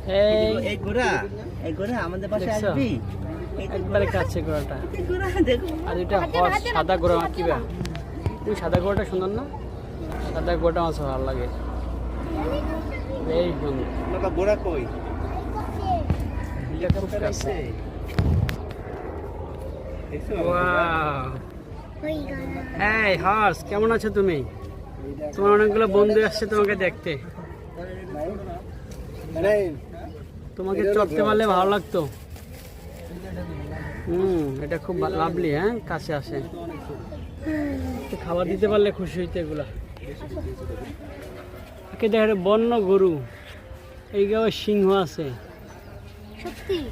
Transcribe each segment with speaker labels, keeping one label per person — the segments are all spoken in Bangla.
Speaker 1: এই ঘোড়া আমাদের পাশে আসবি
Speaker 2: একবারে কাছে ঘোড়াটা।
Speaker 1: ঘোড়া দেখো
Speaker 2: আর এটা হর্স সাদা ঘোড়া কি বা তুই সাদা ঘোড়াটা সুন্দর না? সাদা ঘোড়াটা আমার ভালো লাগে, বেশ সুন্দর।
Speaker 1: ঘোড়া কই
Speaker 2: এটা খুব কাছে। ওয়াও, এই হর্স কেমন আছো তুমি? তোমার অনেকগুলো বন্ধু আসছে তোমাকে দেখতে, তোমাকে চড়তে পারলে ভালো লাগতো। এটা খুব লাভলি, হ্যাঁ কাছে আসে, খাবার দিতে পারলে খুশি হইতে। এগুলা দেখে বন্য গরু, এই গায়ে সিংহ আছে,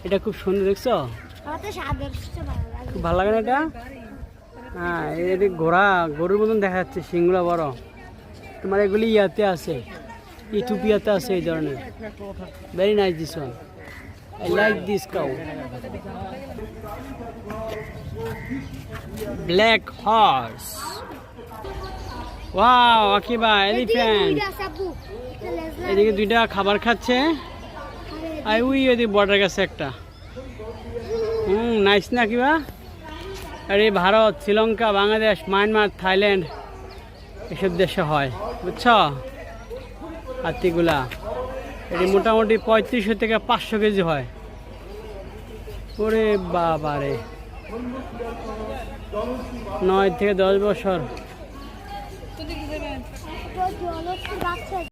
Speaker 2: এটা খুব সুন্দর দেখছো, খুব ভালো লাগে না এটা? হ্যাঁ, এটা ঘোড়া গরুর মতন দেখা যাচ্ছে, সিংহগুলো বড়। তোমার এগুলি ইয়াতে আছে, ইথিওপিয়াতে আছে এই ধরনের। Very nice this one, I like this cow. Black horse, wow আকিবা এলিফ্যান্ট। এদিকে দুইটা খাবার খাচ্ছে, আর ওই ওদিকে বর্ডার গেছে একটা। নাইস না আকিবা? আর এই ভারত, শ্রীলঙ্কা, বাংলাদেশ, মায়ানমার, থাইল্যান্ড এসব দেশে হয়, বুঝছো হাতিগুলা। এটি মোটামুটি 3500 থেকে 500 কেজি হয়। ওরে বাবারে, 9 থেকে 10 বছর।